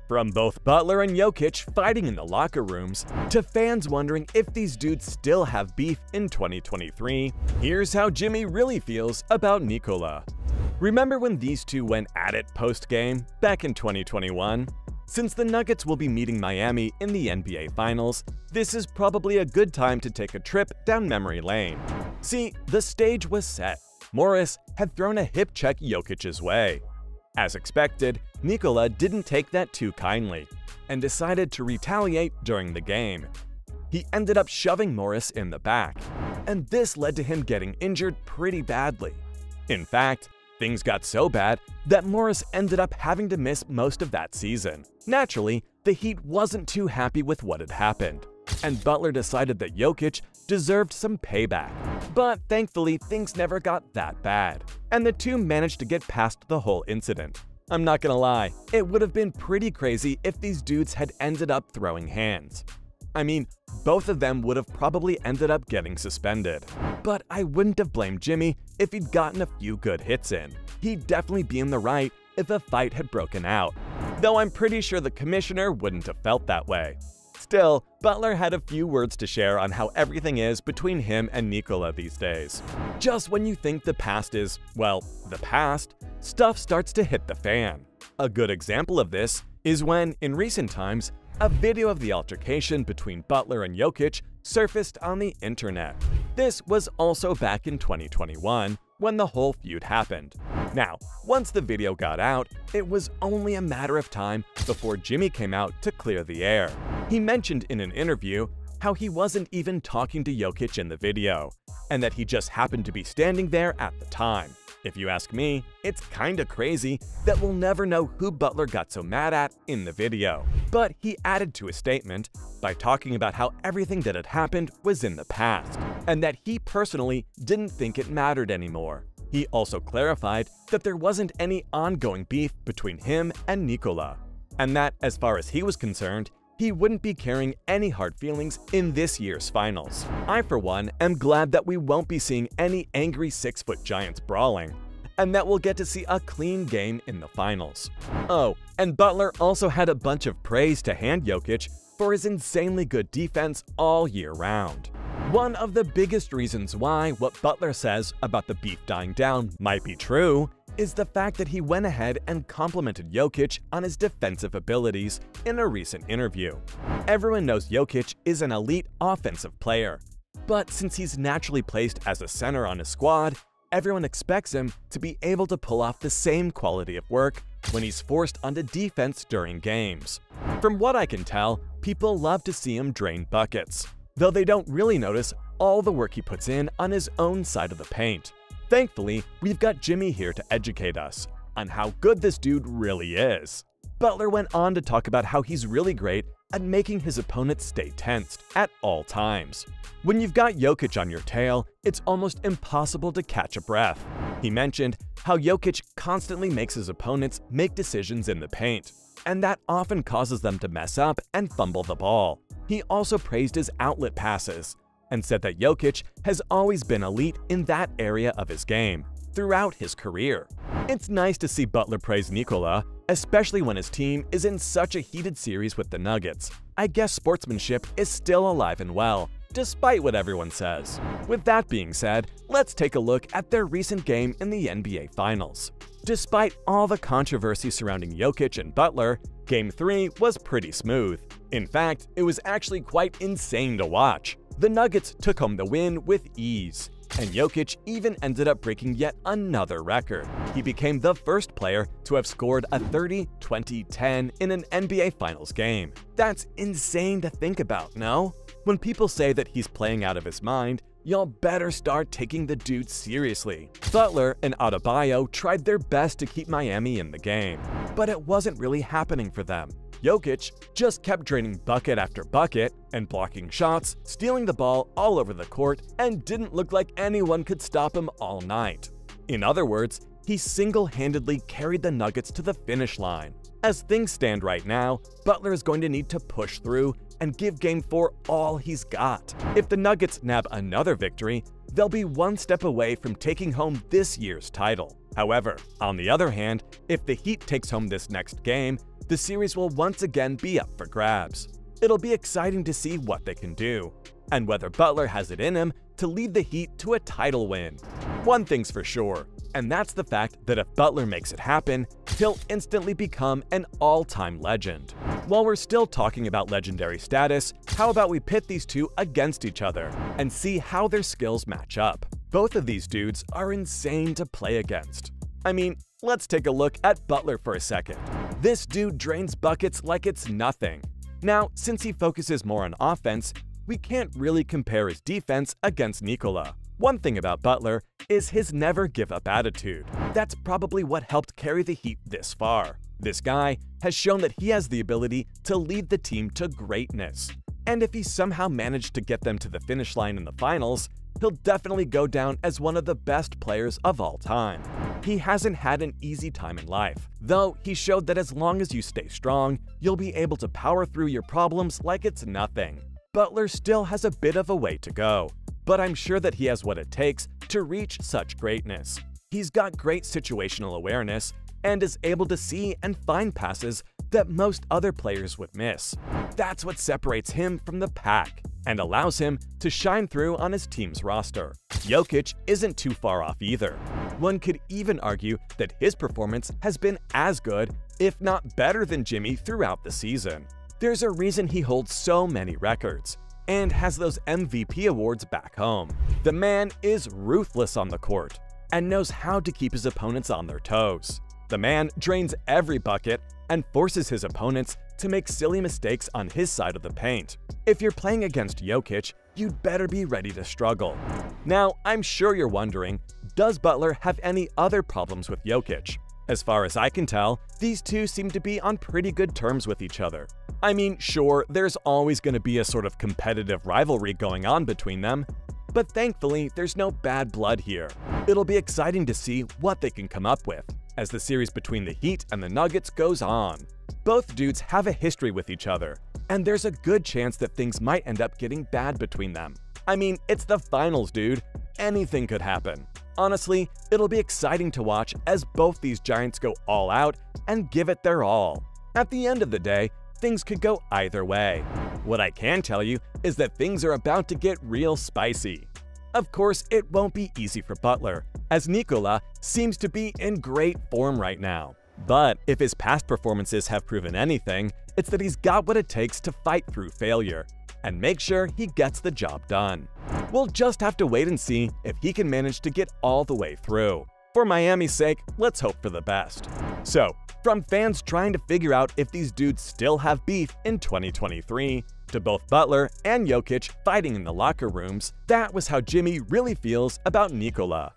From both Butler and Jokic fighting in the locker rooms, to fans wondering if these dudes still have beef in 2023, here's how Jimmy really feels about Nikola. Remember when these two went at it post-game back in 2021? Since the Nuggets will be meeting Miami in the NBA Finals, this is probably a good time to take a trip down memory lane. See, the stage was set. Morris had thrown a hip check Jokic's way. As expected, Nikola didn't take that too kindly and decided to retaliate during the game. He ended up shoving Morris in the back, and this led to him getting injured pretty badly. In fact, things got so bad that Morris ended up having to miss most of that season. Naturally, the Heat wasn't too happy with what had happened, and Butler decided that Jokic deserved some payback. But thankfully, things never got that bad, and the two managed to get past the whole incident. I'm not gonna lie, it would have been pretty crazy if these dudes had ended up throwing hands. I mean, both of them would have probably ended up getting suspended. But I wouldn't have blamed Jimmy if he'd gotten a few good hits in. He'd definitely be in the right if a fight had broken out, though I'm pretty sure the commissioner wouldn't have felt that way. Still, Butler had a few words to share on how everything is between him and Nikola these days. Just when you think the past is, well, the past, stuff starts to hit the fan. A good example of this is when, in recent times, a video of the altercation between Butler and Jokic surfaced on the internet. This was also back in 2021 when the whole feud happened. Now, once the video got out, it was only a matter of time before Jimmy came out to clear the air. He mentioned in an interview how he wasn't even talking to Jokic in the video, and that he just happened to be standing there at the time. If you ask me, it's kinda crazy that we'll never know who Butler got so mad at in the video. But he added to his statement by talking about how everything that had happened was in the past, and that he personally didn't think it mattered anymore. He also clarified that there wasn't any ongoing beef between him and Nikola, and that as far as he was concerned, he wouldn't be carrying any hard feelings in this year's finals. I, for one, am glad that we won't be seeing any angry 6-foot giants brawling, and that we'll get to see a clean game in the finals. Oh, and Butler also had a bunch of praise to hand Jokic for his insanely good defense all year round. One of the biggest reasons why what Butler says about the beef dying down might be true is the fact that he went ahead and complimented Jokic on his defensive abilities in a recent interview. Everyone knows Jokic is an elite offensive player, but since he's naturally placed as a center on his squad, everyone expects him to be able to pull off the same quality of work when he's forced onto defense during games. From what I can tell, people love to see him drain buckets, though they don't really notice all the work he puts in on his own side of the paint. Thankfully, we've got Jimmy here to educate us on how good this dude really is. Butler went on to talk about how he's really great at making his opponents stay tensed at all times. When you've got Jokic on your tail, it's almost impossible to catch a breath. He mentioned how Jokic constantly makes his opponents make decisions in the paint, and that often causes them to mess up and fumble the ball. He also praised his outlet passes, and said that Jokic has always been elite in that area of his game throughout his career. It's nice to see Butler praise Nikola, especially when his team is in such a heated series with the Nuggets. I guess sportsmanship is still alive and well, despite what everyone says. With that being said, let's take a look at their recent game in the NBA Finals. Despite all the controversy surrounding Jokic and Butler, Game 3 was pretty smooth. In fact, it was actually quite insane to watch. The Nuggets took home the win with ease, and Jokic even ended up breaking yet another record. He became the first player to have scored a 30-20-10 in an NBA Finals game. That's insane to think about, no? When people say that he's playing out of his mind, y'all better start taking the dude seriously. Butler and Adebayo tried their best to keep Miami in the game, but it wasn't really happening for them. Jokic just kept draining bucket after bucket and blocking shots, stealing the ball all over the court, and didn't look like anyone could stop him all night. In other words, he single-handedly carried the Nuggets to the finish line. As things stand right now, Butler is going to need to push through and give Game 4 all he's got. If the Nuggets nab another victory, they'll be one step away from taking home this year's title. However, on the other hand, if the Heat takes home this next game, the series will once again be up for grabs. It'll be exciting to see what they can do, and whether Butler has it in him to lead the Heat to a title win. One thing's for sure, and that's the fact that if Butler makes it happen, he'll instantly become an all-time legend. While we're still talking about legendary status, how about we pit these two against each other and see how their skills match up? Both of these dudes are insane to play against. I mean, let's take a look at Butler for a second. This dude drains buckets like it's nothing. Now, since he focuses more on offense, we can't really compare his defense against Nikola. One thing about Butler is his never-give-up attitude. That's probably what helped carry the Heat this far. This guy has shown that he has the ability to lead the team to greatness. And if he somehow managed to get them to the finish line in the finals, he'll definitely go down as one of the best players of all time. He hasn't had an easy time in life, though he showed that as long as you stay strong, you'll be able to power through your problems like it's nothing. Butler still has a bit of a way to go, but I'm sure that he has what it takes to reach such greatness. He's got great situational awareness and is able to see and find passes that most other players would miss. That's what separates him from the pack and allows him to shine through on his team's roster. Jokic isn't too far off either. One could even argue that his performance has been as good, if not better than Jimmy throughout the season. There's a reason he holds so many records and has those MVP awards back home. The man is ruthless on the court and knows how to keep his opponents on their toes. The man drains every bucket and forces his opponents to make silly mistakes on his side of the paint. If you're playing against Jokic, you'd better be ready to struggle. Now, I'm sure you're wondering, does Butler have any other problems with Jokic? As far as I can tell, these two seem to be on pretty good terms with each other. I mean, sure, there's always going to be a sort of competitive rivalry going on between them, but thankfully, there's no bad blood here. It'll be exciting to see what they can come up with as the series between the Heat and the Nuggets goes on. Both dudes have a history with each other, and there's a good chance that things might end up getting bad between them. I mean, it's the finals, dude. Anything could happen. Honestly, it'll be exciting to watch as both these giants go all out and give it their all. At the end of the day, things could go either way. What I can tell you is that things are about to get real spicy. Of course, it won't be easy for Butler, as Nikola seems to be in great form right now. But if his past performances have proven anything, it's that he's got what it takes to fight through failure and make sure he gets the job done. We'll just have to wait and see if he can manage to get all the way through. For Miami's sake, let's hope for the best. So, from fans trying to figure out if these dudes still have beef in 2023, to both Butler and Jokic fighting in the locker rooms, that was how Jimmy really feels about Nikola.